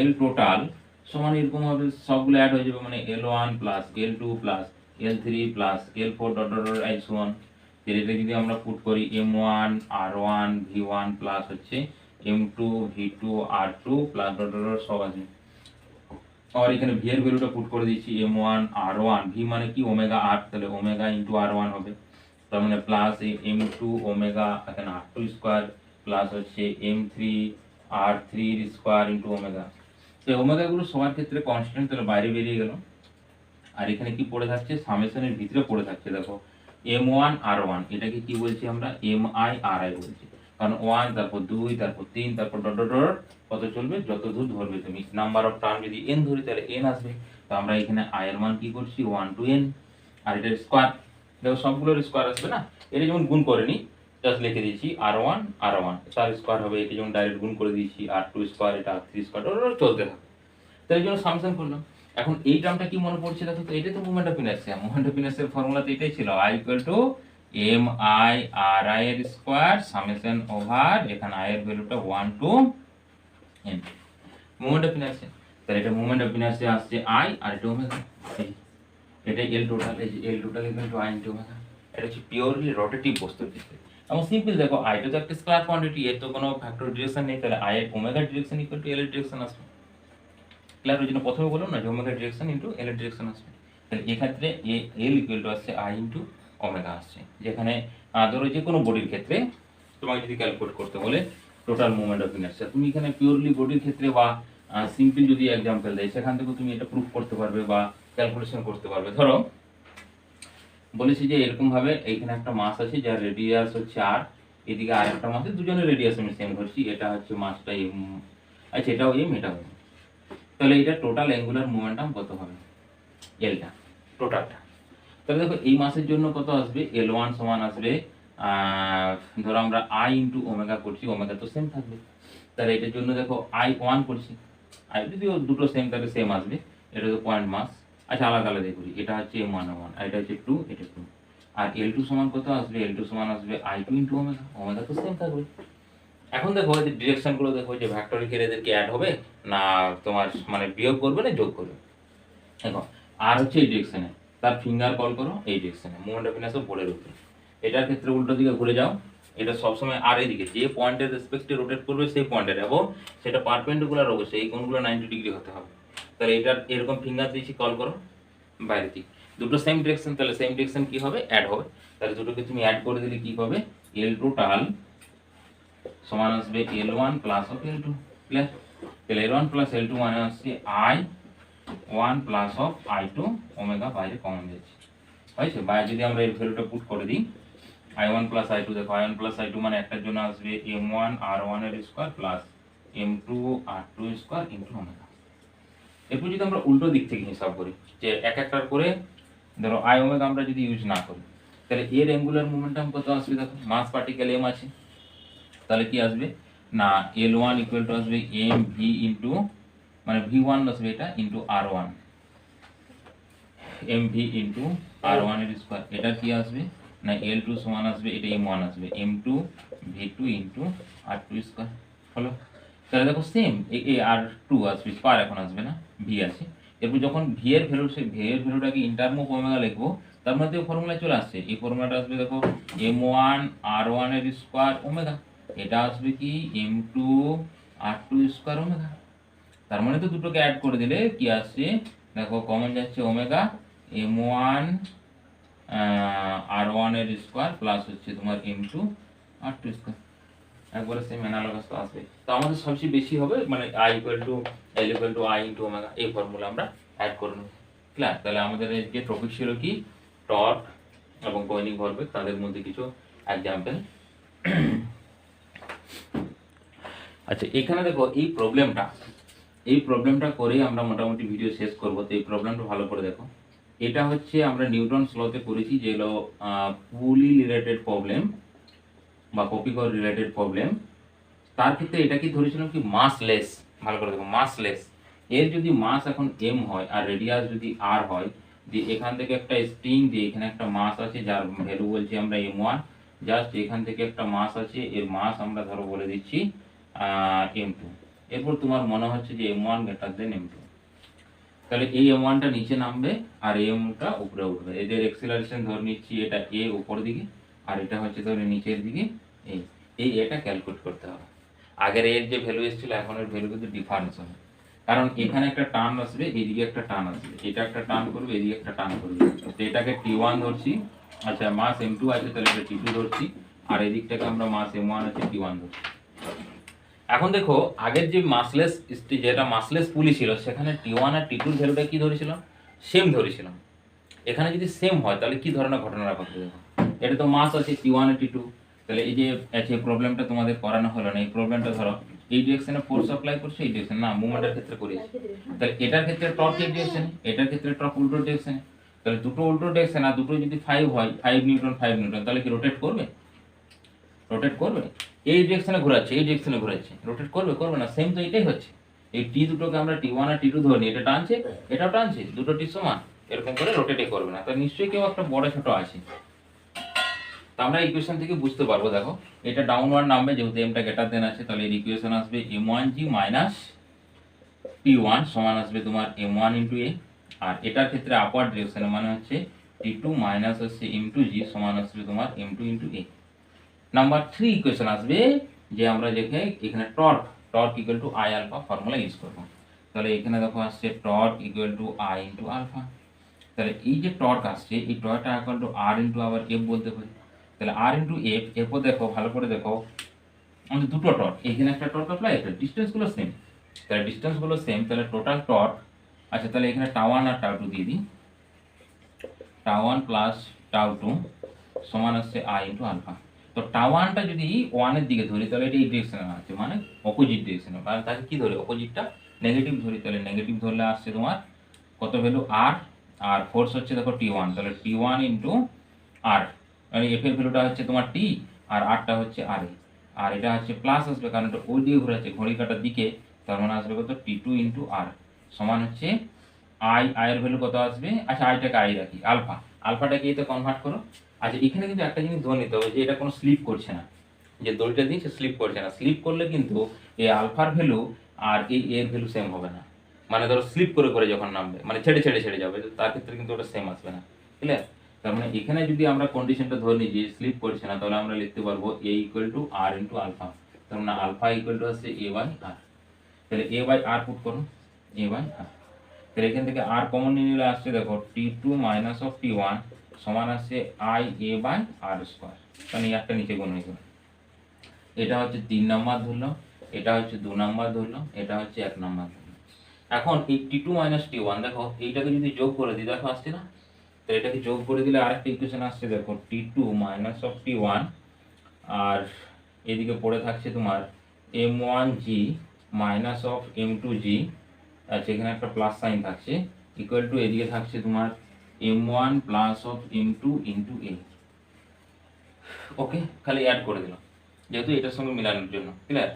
এল টোটাল সমান এরকম হবে, সবগুলো অ্যাড হয়ে যাবে, মানে L1 plus L2 plus L3 plus L4 dot dot dot এই সমান। এটা যদি আমরা পুট করি M1 R1 V1 প্লাস হচ্ছে M2 V2 R2 plus dot dot dot সব আছে। আর এখানে ভি এর ভ্যালুটা পুট করে দিয়েছি M1 R1, ভি মানে কি ওমেগা আর, তাহলে ওমেগা ইন্টু R1 হবে, তার মানে প্লাস M2 ওমেগা এখানে R2 স্কয়ার প্লাস হচ্ছে M3 R3 square into omega. তো ওমেগা গুলো সবার ক্ষেত্রে কনস্ট্যান্ট, তাহলে বাইরে বেরিয়ে গেল। আর এখানে কি পড়ে থাকছে, সামেশনের ভিতরে পড়ে থাকছে, দেখো M1 R1, এটাকে কি বলছি আমরা MI RI বলছি, কারণ 1 তারপর 2 তারপর 3 তারপর ডট ডট ডট কত চলবে, যত দূর ধরবে তুমি। নাম্বার অফ টার্ম যদি n ধরি তাহলে n আসবে। তো আমরা এখানে i এর মান কি করছি 1 to n, আর এটার স্কয়ার, দেখো সবগুলোর স্কয়ার আসবে না। এটা যেমন গুণ করে নি, জাস্ট লিখে দিয়েছি R1 তার স্কয়ার হবে, এটা যেমন ডাইরেক্ট গুণ করে দিয়েছি R2 স্কয়ার, এটা R3 স্কয়ার, চলতে থাকে। তাই এই জন্য সামসন করলাম। এখন এই টার্মটা কি মনে পড়ছে, দেখো তো এটা তো moment of inertia. Moment of ইনার্সিয়ার ফর্মুলা তো এটাই ছিল, I equal to MI RI এর স্কয়ার সামেশন ওভার, এখানে I এর ভ্যালুটা 1 to n, moment of inertia. তাহলে এটা মোমেন্ট অফ ইনার্সিয়া আসছে I, আর এটা ওমেগা, এটা L টোটাল, এই যে L total equal to I into omega. এটা হচ্ছে পিওরলি রোটেটিভ বস্তুর ক্ষেত্রে। এবং সিম্পল দেখো I টা তো একটা স্কেলার কোয়ান্টিটি, এর তো কোনো ভেক্টর ডিরেকশন নেই, তাহলে I এর omega direction equal to L এর ডিরেকশন আসবে। ক্লিয়ার? ওই জন্য প্রথমে বললাম না যে ওমেগা ডিরেকশন ইনটু এল এর ডিরেকশন আসবে। তাহলে এই ক্ষেত্রে এল ইকুয়াল টু আসছে I ইনটু ওমেগা আসছে, যেখানে ধরো যে কোনো বডির ক্ষেত্রে তোমাকে যদি ক্যালকুলেট করতে বলে টোটাল মোমেন্ট অফ ইনার্সিয়া, তুমি এখানে পিওরলি বডির ক্ষেত্রে বা সিম্পল যদি এক্সাম্পল দেয় সেখান থেকে তুমি এটা প্রুফ করতে পারবে বা ক্যালকুলেশন করতে পারবে। ধরো বলেছি যে এরকম ভাবে এইখানে একটা মাস আছে যার রেডিয়াস হচ্ছে আর, এদিকে আর একটা মাস, দুজনের রেডিয়াস আমি সেম ধরছি, এটা হচ্ছে মাসটা এম, আচ্ছা এটাও এম এটাও এম। তাহলে এটা টোটাল অ্যাঙ্গুলার মোমেন্টাম কত হবে, এলটা টোটালটা। তাহলে দেখো এই মাসের জন্য কত আসবে, L1 সমান আসবে ধরো আমরা I ইনটু ওমেগা করছি, ওমেগা তো সেম থাকবে। তাহলে এটার জন্য দেখো I1 করছি, I যদিও দুটো সেম তাহলে সেম আসবে, এটা তো পয়েন্ট মাস। আচ্ছা আলাদা আলাদা করি, এটা হচ্ছে M1 আর এটা হচ্ছে 2, এটা 2। আর L2 সমান কত আসবে, L2 সমান আসবে I2 ইনটু ওমেগা, ওমেগা তো সেম থাকবে। এখন দেখো এই ডিরেকশন গুলো দেখো যে ভেক্টরের ক্ষেত্রে এদেরকে অ্যাড হবে না তোমার মানে বিয়োগ করবে না যোগ করবে। দেখো আর হচ্ছে এই ডিরেকশনে, তার ফিঙ্গার কল করো এই ডিরেকশনে, মোমেন্ট অফ ইনার্সিয়া বোর্ডের উপরে। এটার ক্ষেত্রে উল্টো দিকে ঘুরে যাও, এটা সবসময় আর এই দিকে, যে পয়েন্টের রেসপেক্টে রোটেট করবে সেই পয়েন্টের, এবং সেটা পারপেন্ডিকুলার অবশ্যই, এই কোণগুলো 90 ডিগ্রি হতে হবে। তাহলে এটার এরকম ফিঙ্গার দিয়েছি, কল করো বাইরে দিকে, দুটো সেম ডিরেকশন, তাহলে সেম ডিরেকশন কি হবে, অ্যাড হবে। তাহলে দুটোকে তুমি অ্যাড করে দিলে কি হবে, এল টোটাল সমান আসবে L1 plus of L2, clear? তাহলে L1 প্লাস L2 মানে আসছে I1 plus of I2, omega বাইরে কমন যাচ্ছে, হয়েছে? বাইরে যদি আমরা এর ভ্যালুটা পুট করে দিই I1 প্লাস I2, দেখো I1 প্লাস I2 মানে একটার জন্য আসবে M1 R1 এর square plus M2 R2 square into omega. এরপর যদি আমরা উল্টো দিক থেকে হিসাব করি, যে এক একটার করে ধরো I ওমেগা আমরা যদি ইউজ না করি, তাহলে এর অ্যাঙ্গুলার মোমেন্টাম কত আসবে, দেখো মাস পার্টিকেল M আছে, তাহলে কি আসবে না L1 ইকুয়াল টু আসবে mv ইনটু মানে v1 আসবে এটা into r1, mv into r1 এর স্কয়ার। এটা কি আসবে না L2 সমান আসবে, এটা m1 আসবে m2 v2 into r2 square, হলো? তাহলে দেখো সেম এই r2 আসবে, স্কয়ার এখন আসবে না, v আছে। এরপর যখন v এর ভ্যালু, সেই v এর ভ্যালুটাকে ইন্টারম অফ ওমেগা লিখবো, তার মধ্যে ফর্মুলা চলে আসছে, এই ফর্মুলাটা আসবে দেখো m1 r1 এর স্কয়ার ওমেগা, এটা আসবে কি M2 R2 স্কয়ার ওমেগা। তার মানে তো দুটোকে অ্যাড করে দিলে কি আসছে দেখো কমন যাচ্ছে ওমেগা m1 r1 এর স্কোয়ার প্লাস হচ্ছে তোমার m2 r2 স্কোয়ার, একবারে সেম অ্যানালগাস তো আসবে। তো আমাদের সবচেয়ে বেশি হবে মানে i equal two l equal to i into omega, এই ফর্মুলা আমরা অ্যাড করে নেব। ক্লিয়ার? তাহলে আমাদের যে টপিক ছিল কি টর্ক এবং কৌণিক ভরবেগ, তাদের মধ্যে কিছু এক্সাম্পল। আচ্ছা এখানে দেখো এই প্রবলেমটা করেই আমরা মোটামুটি ভিডিও শেষ করব। তো এই প্রবলেমটা ভালো করে দেখো। এটা হচ্ছে আমরা নিউটন স্লতে করেছি, যেগুলো পুলি রিলেটেড প্রবলেম বা কপিকর রিলেটেড প্রবলেম। তার ক্ষেত্রে এটা কি ধরেছিলাম কি মাসলেস। ভালো করে দেখো, মাসলেস। এর যদি মাস এখন m হয় আর রেডিয়াস যদি r হয়, দিয়ে এখান থেকে একটা স্প্রিং দিয়ে এখানে একটা মাস আছে যার ভ্যালু বলছি আমরা m1, জাস্ট এখান থেকে একটা মাস আছে, এর মাস আমরা ধরো বলে দিচ্ছি m2। এরপর তোমার মনে হচ্ছে যে m1 গ্রেটার দেন m2, তাহলে এই m1টা নিচে নামবে আর m টা উপরে উঠবে। এদের এক্সিলারেশন ধরে নিচ্ছি এটা a উপর দিকে আর এটা হচ্ছে ধরে নিচের দিকে এই এটা ক্যালকুলেট করতে হবে। আগের এর যে ভ্যালু এসেছিল এখন এর ভ্যালু কিন্তু ডিফারেন্স হবে, কারণ এখানে একটা টার্ন আসবে, এইদিকে একটা টার্ন আসবে, এটা একটা টার্ন করবে, এদিকে একটা টার্ন করবে। তো এটাকে t1 ধরছি, আচ্ছা মাস m2 আছে তাহলে এটা t2 ধরছি, আর এদিকটাকে আমরা মাস m1 আছে t1 ধরছি। এখন দেখো আগের যে মাসলেস যেটা মাসলেস পুলি ছিল সেখানে t1 আর t2 এর ভ্যালুটা কি ধরেছিলাম, সেম ধরেছিলাম। এখানে যদি সেম হয় তাহলে কি ধরনের ঘটনা ঘটবে দেখো। এটা তো মাস আছে t1 আর t2, তাহলে এই যে প্রবলেমটা তোমাদের করানো হলো না, এই প্রবলেমটা ধরো এই ডিরেকশনে ফোর্স অ্যাপ্লাই করছে, এই ডিরেকশন না মুভমেন্টের ক্ষেত্রে করেছি, তাহলে এটার ক্ষেত্রে টর্ক এই ডিরেকশনে, এটার ক্ষেত্রে টর্ক উল্টো ডিরেকশনে। তাহলে দুটো উল্টো ডিরেকশন আর দুটো যদি 5 হয়, 5 নিউটন 5 নিউটন, তাহলে কি রোটেট করবে? রোটেট করবে। এই ডিরেকশনে ঘোরাচ্ছে, এই ডিরেকশনে ঘোরাচ্ছে, রোটেট করবে? করবে না। সেম তো এটাই হচ্ছে। এই টি দুটোকে আমরা t1 আর t2 ধরে নিই, এটা টানছে এটাও টানছে, দুটো টি সমান, এরকম করে রোটেটই করবে না। তাহলে নিশ্চয়ই কেউ একটা বড় ছোট আছে। তো আমরা ইকুয়েশন থেকে বুঝতে পারবো, দেখো এটা ডাউনওয়ার্ড নামবে যেহেতু এমটা গ্রেটার দেন আছে, তাহলে এর ইকুয়েশন আসবে m1g মাইনাস t1 সমান আসবে তোমার m1 ইনটু a, আর এটার ক্ষেত্রে আপওয়ার্ড ডিরেকশনে মানে হচ্ছে t2 মাইনাস হচ্ছে m2g সমান আসবে তোমার m2 into a। Number 3 equation আসবে যে আমরা দেখে এখানে torque equal to i alpha formula use করব। তাহলে এখানে দেখো আসছে torque equal to i into alpha. তাহলে এই যে টর্ক আসছে এই টর্কটা ইকুয়াল টু r ইনটু আবার f বলতে পারি। তাহলে r ইনটু f, এরপর দেখো ভালো করে দেখো আমাদের দুটো টর্ক, এখানে একটা টর্ক অ্যাপ্লাই, একটা ডিসটেন্সগুলো সেম, তাহলে ডিসটেন্সগুলো সেম, তাহলে টোটাল টর্ক, আচ্ছা তাহলে এখানে টাউ1 আর টাউ2 দিয়ে দিই, টাউ1 প্লাস টাউ2 সমান আসছে i ইনটু আলফা। তো টাউ1টা যদি 1 এর দিকে ধরি তাহলে এটা এই ডিরেকশনে আছে, মানে অপোজিট ডিরেকশনে, মানে তাকে কি ধরি অপোজিটটা নেগেটিভ ধরি, তাহলে নেগেটিভ ধরলে আসছে তোমার কত ভ্যালু r, আর ফোর্স হচ্ছে দেখো t1, তাহলে t1 ইনটু r, মানে f এর ভ্যালুটা হচ্ছে তোমার t আর rটা হচ্ছে r, আর এটা হচ্ছে প্লাস আসবে কারণ এটা ওই দিকে ঘুরে আছে ঘড়ি কাটার দিকে, তার মানে আসবে কত t2 ইনটু r সমান হচ্ছে i এর ভ্যালু কত আসবে, আচ্ছা আইটাকে i রাখি, আলফাটাকে এতে কনভার্ট করো। আচ্ছা এখানে কিন্তু একটা জিনিস ধরে নিতে হবে যে এটা কোনো স্লিপ করছে না, যে দড়িটা দিয়েছে স্লিপ করছে না। স্লিপ করলে কিন্তু এই আলফার ভ্যালু আর এই এর ভ্যালু সেম হবে না, মানে ধরো স্লিপ করে করে যখন নামবে মানে ছেড়ে যাবে, তার ক্ষেত্রে কিন্তু ওটা সেম আসবে না। ক্লিয়ার? তার মানে এখানে যদি আমরা কন্ডিশনটা ধরে নিই যে স্লিপ করছে না, তাহলে আমরা লিখতে পারবো a equal to r into alpha. তার মানে আলফা ইকুয়াল টু হচ্ছে a বাই r। তাহলে a বাই r পুট করো, a বাই r। তাহলে এখান থেকে r কমন নিয়ে নিলে আসছে দেখো t2 মাইনাস অফ t1 সমান আসছে i a by r square, কারণ এই একটা নিচে গুণ হয়ে গেল। এটা হচ্ছে 3 নাম্বার ধরলাম, এটা হচ্ছে 2 নাম্বার ধরলাম, এটা হচ্ছে 1 নাম্বার ধরলাম। এখন এই t2 মাইনাস t1 দেখো এইটাকে যদি যোগ করে দিই দেখো আসছে না, তো এটাকে যোগ করে দিলে আরেকটা ইকুয়েশন আসছে দেখো t2 মাইনাস অফ t1, আর এদিকে পড়ে থাকছে তোমার m1g মাইনাস অফ m2g, আচ্ছা এখানে একটা প্লাস সাইন থাকছে, ইকুয়াল টু এদিকে থাকছে তোমার m1 plus of m2 into a। ওকে, খালি অ্যাড করে দিলাম যেহেতু এটার সঙ্গে মিলানোর জন্য। ক্লিয়ার?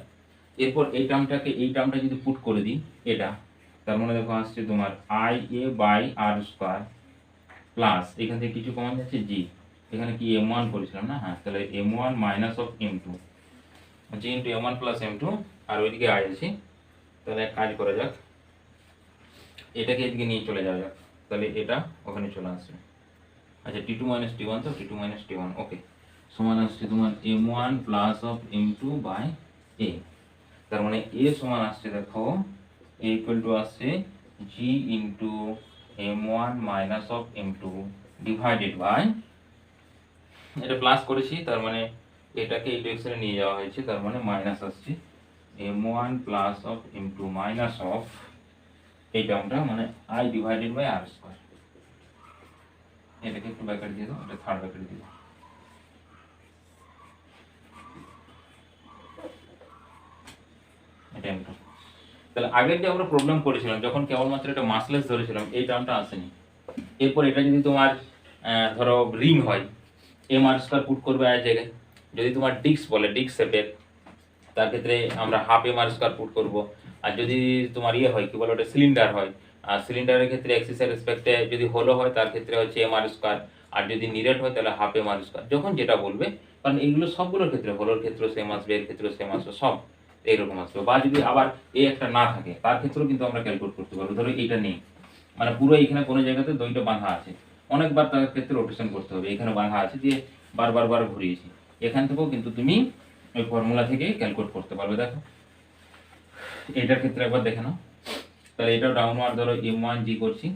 এরপর এই টার্মটা যদি পুট করে দিই এটা, তার মানে দেখো আসছে তোমার i a by r square plus এখান থেকে কিছু কমন যাচ্ছে g, এখানে কি m1 করেছিলাম না, হ্যাঁ তাহলে m1 minus of m2 g into m1 plus m2, আর ওইদিকে i আছে। তাহলে এক কাজ করা যাক, এটাকে এদিকে নিয়ে চলে যাওয়া যাক, তাহলে এটা ওখানে চলে আসবে। আচ্ছা t2 মাইনাস t1, তো t2 মাইনাস t1 ওকে সমান আসছে তোমার m1 plus of m2 by a। তার মানে a সমান আসছে দেখো a ইকুয়াল টু আসছে g into m1 minus of m2 divided by, এটা প্লাস করেছি তার মানে এটাকে এই ডিরেকশনে নিয়ে যাওয়া হয়েছে, তার মানে মাইনাস আসছে m1 plus of m2 minus of এই টার্মটা মানে i divided by r square. এটাকে একটু ব্র্যাকেট দিয়ে দাও, এটা থার্ড ব্র্যাকেট দিয়ে দাও। এটা m2। তাহলে আগের যে আমরা প্রবলেম করেছিলাম যখন কেবলমাত্র এটা মাসলেস ধরেছিলাম এই টার্মটা আসেনি। এরপর এটা যদি তোমার ধরো রিং হয় এম আর স্কয়ার পুট করবে আর জায়গায়, যদি তোমার ডিস্ক বলে ডিস্ক শেপের তার ক্ষেত্রে আমরা half M R square put করবো। আর যদি তোমার ইয়ে হয় কি বলে ওটা সিলিন্ডার হয়, আর সিলিন্ডারের ক্ষেত্রে এক্সিসের রেসপেক্টে যদি হোলো হয় তার ক্ষেত্রে হচ্ছে এম আর স্কয়ার, আর যদি নিরেট হয় তাহলে হাফ এম আর স্কয়ার, যখন যেটা বলবে। কারণ এইগুলো সবগুলোর ক্ষেত্রে হোলোর ক্ষেত্রে সেম আসবে, এর ক্ষেত্রে সেম আসবে, সব এইরকম আসবে। বা যদি আবার এই একটা না থাকে তার ক্ষেত্রেও কিন্তু আমরা ক্যালকুলেট করতে পারবো। ধরো এইটা নেই, মানে পুরো এইখানে কোনো জায়গাতে দইটা বাঁধা আছে, অনেকবার তার ক্ষেত্রে রোটেশন করতে হবে, এখানে বাঁধা আছে দিয়ে বার ঘুরিয়েছি, এখান থেকেও কিন্তু তুমি ওই ফর্মুলা থেকে ক্যালকুলেট করতে পারবে। দেখো এটার ক্ষেত্রে একবার দেখে নাও, তাহলে এটাও ডাউনওয়ার্ড ধরো m1g করছি,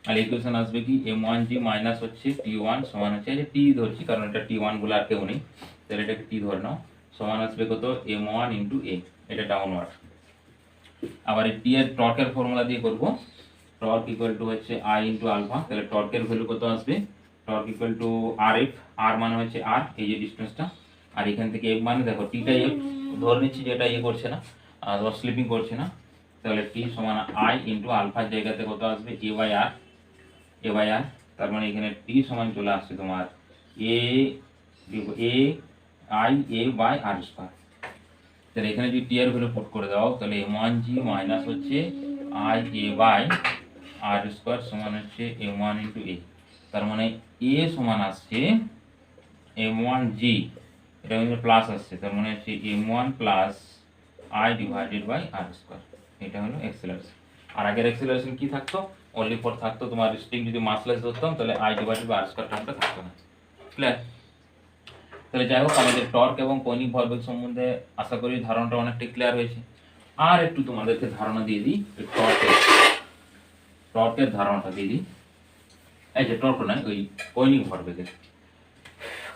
আর ইকুয়েশন আসবে কি m1g মাইনাস হচ্ছে t1 সমান হচ্ছে, এই টি ধরছি কারণ এটা t1 বলে আর কেউ নেই, তাহলে এটাকে টি ধরে নাও, সমান আসবে কত m1 ইন্টু a, এটা ডাউনওয়ার্ড। আবার এই টি এর টর্কের ফর্মুলা দিয়ে করবো, টর্ক ইকুয়াল টু হচ্ছে আই ইন্টু আলফা, তাহলে টর্কের ভ্যালু কত আসবে, torque equal to R f, আর মানে হচ্ছে আর এই যে ডিস্টেন্সটা, আর এখান থেকে এফ মানে দেখো টিটা এফ ধরে নিচ্ছি যেটা ইয়ে করছে না আর স্লিপিং করছে না, তাহলে টি সমান আই ইন্টু আলফার জায়গাতে কত আসবে এ বাই আর, এ বাই আর, তার মানে এখানে টি সমান চলে আসছে তোমার a a I A by R square. তাহলে এখানে যদি টি এর ভ্যালু পুট করে দাও তাহলে m1g মাইনাস হচ্ছে I A by R square সমান হচ্ছে m1 ইন্টু এ, তার মানে এ সমান আসছে m1g, এটা কিন্তু প্লাস আসছে, তার মানে হচ্ছে m1 plus I divided by R square, এটা হলো অ্যাক্সেলারেশন। আর আগের অ্যাক্সেলারেশন কি থাকতো, অনলি ফর থাকতো তোমার স্ট্রিং যদি মাসলেস ধরতাম তাহলে I divided by R square টার্মটা থাকতো না। ক্লিয়ার? তাহলে যাই হোক আমাদের টর্ক এবং কৌণিক ভরবেগ সম্বন্ধে আশা করি ধারণাটা অনেকটা ক্লিয়ার হয়েছে। আর একটু তোমাদেরকে ধারণা দিয়ে দিই টর্কের ধারণাটা দিয়ে দিই। এই যে টর্ক নয়, ওই কৌণিক ভরবেগের,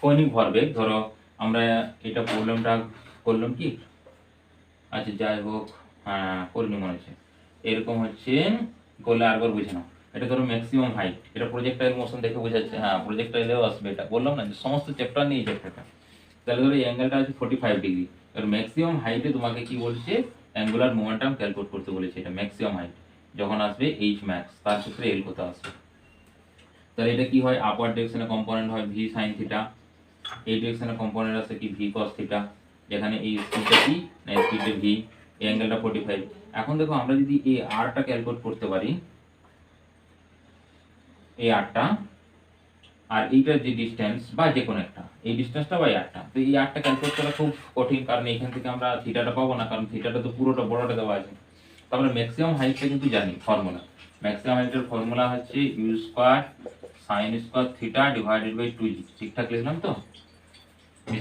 কৌণিক ভরবেগ ধরো আমরা এটা প্রবলেমটা করলাম কি, আচ্ছা যাই হোক হ্যাঁ করিনি মনে হচ্ছে, এরকম হচ্ছে করলে আরেকবার বুঝে নাও। এটা ধরো ম্যাক্সিমাম হাইট, এটা প্রজেক্টাইল মোশন দেখে বোঝাচ্ছে, হ্যাঁ প্রজেক্টাইলেও আসবে, এটা বললাম না যে সমস্ত চ্যাপ্টার নিয়ে এই চ্যাপ্টারটা। তাহলে ধরো এই অ্যাঙ্গেলটা আছে 45 ডিগ্রি, এবার ম্যাক্সিমাম হাইটে তোমাকে কি বলছে অ্যাঙ্গুলার মোমেন্টাম ক্যালকুলেট করতে বলেছে, এটা ম্যাক্সিমাম হাইট যখন আসবে এইচ ম্যাক্স, তার ক্ষেত্রে এল কত আসবে। তাহলে এটা কি হয়, আপওয়ার্ড ডিরেকশনে কম্পোনেন্ট হয় ভি সাইন থিটা, এই ডিরেকশনে কম্পোনেন্ট আছে কি ভি কস থিটা, যেখানে এই স্পিডটা কি না স্পিডটা ভি, এই অ্যাঙ্গেলটা 45। এখন দেখো আমরা যদি এই আরটা ক্যালকুলেট করতে পারি, এই আরটা আর এইটার যে ডিসটেন্স বা যে কোনো একটা এই ডিসটেন্সটা বাই আরটা, তো এই আরটা ক্যালকুলেট করা খুব কঠিন, কারণ এখান থেকে আমরা থিটাটা পাবো না, কারণ থিটাটা তো পুরোটা বড়টা দেওয়া আছে। তো আমরা ম্যাক্সিমাম হাইটটা কিন্তু জানি ফর্মুলা, ম্যাক্সিমাম হাইটের ফর্মুলা হচ্ছে u square sine square theta divided by 2g, ঠিকঠাক লিখলাম তো,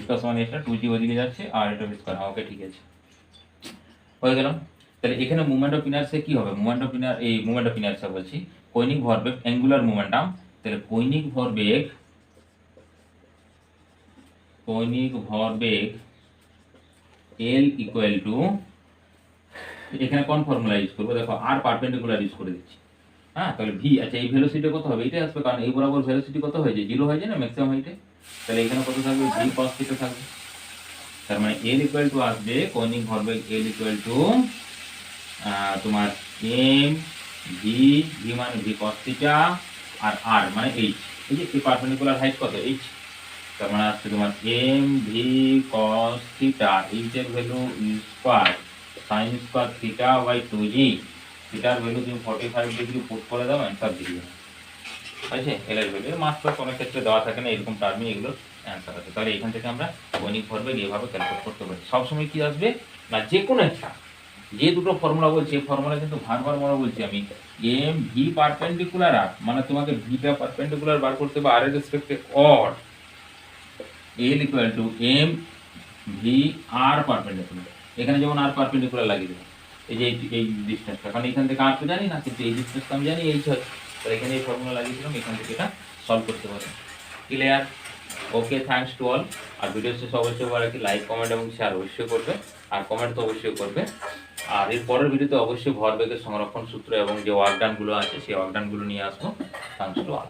স্কয়ার সমান এটা 2g ওদিকে যাচ্ছে আর এটা স্কয়ার, ওকে ঠিক আছে হয়ে গেল। তাহলে এখানে মোমেন্ট অফ ইনারশিয়া কি হবে, মোমেন্ট অফ ইনার এই মোমেন্ট অফ ইনারশিয়া বলছি কৌণিক ভরবেগ অ্যাঙ্গুলার মোমেন্টাম, তাহলে কৌণিক ভরবেগ L ইকুয়াল টু, এখানে কোন ফর্মুলা ইউজ করবো দেখো আর পারপেন্ডিকুলার ইউজ করে দিচ্ছি, হ্যাঁ তাহলে ভি, আচ্ছা এই ভেলোসিটি কত হবে, এটাই আসবে কারণ এই বরাবর ভেলোসিটি কত হয়ে যায় 0 হয়ে যায় না ম্যাক্সিমাম হাইটে, তাহলে এখানে কত থাকবে ভি কস থিটা থাকবে, তার মানে L ইকুয়াল টু আসবে কৌণিক ভরবেগ L ইকুয়াল টু তোমার এম ভি, ভি মানে ভি কস থিটা আর আর মানে এইচ, এই যে পারপেন্ডিকুলার হাইট কত এইচ, তার মানে আসছে তোমার m v cos theta, h এর value square sine square theta by 2g, থিটার ভ্যালু তুমি 45 ডিগ্রি পুট করে দাও অ্যান্সার দিয়ে দেবে, আছে এল এর ভ্যালু মাত্র কোনো ক্ষেত্রে দেওয়া থাকে না, এরকম টার্মে এগুলো অ্যান্সার আছে। তাহলে এখান থেকে আমরা কৌণিক ভরবেগ এইভাবে ক্যালকুলেট করতে পারি। সবসময় কি আসবে না যে কোনো একটা, যে দুটো ফর্মুলা বলছি এই ফর্মুলা কিন্তু ভারবার মনে বলছি আমি, এম ভি পারপেন্ডিকুলার আর মানে তোমাকে ভিটা পারপেন্ডিকুলার বার করতে হবে আর এর রেসপেক্টে or, L equal to m V R perpendicular, এখানে যেমন আর পারপেন্ডিকুলার লাগিয়ে দেবো এই যে এই ডিসটেন্সটা, কারণ এখান থেকে আর তো জানি না কিন্তু এই ডিসটেন্সটা আমি জানি এইচ হয়, তো এখানে এই ফর্মুলা লাগিয়েছিলাম, এখান থেকে এটা সলভ করতে পারেন। Clear? Okay, thanks to all. আর ভিডিও শেষে অবশ্যই বলা কি লাইক, কমেন্ট এবং শেয়ার অবশ্যই করবে, আর কমেন্ট তো অবশ্যই করবে। আর এর পরের ভিডিওতে অবশ্যই ভরবেগের সংরক্ষণ সূত্র এবং যে ওয়ার্কডানগুলো আছে সেই ওয়ার্কডানগুলো নিয়ে আসবো। Thanks to all.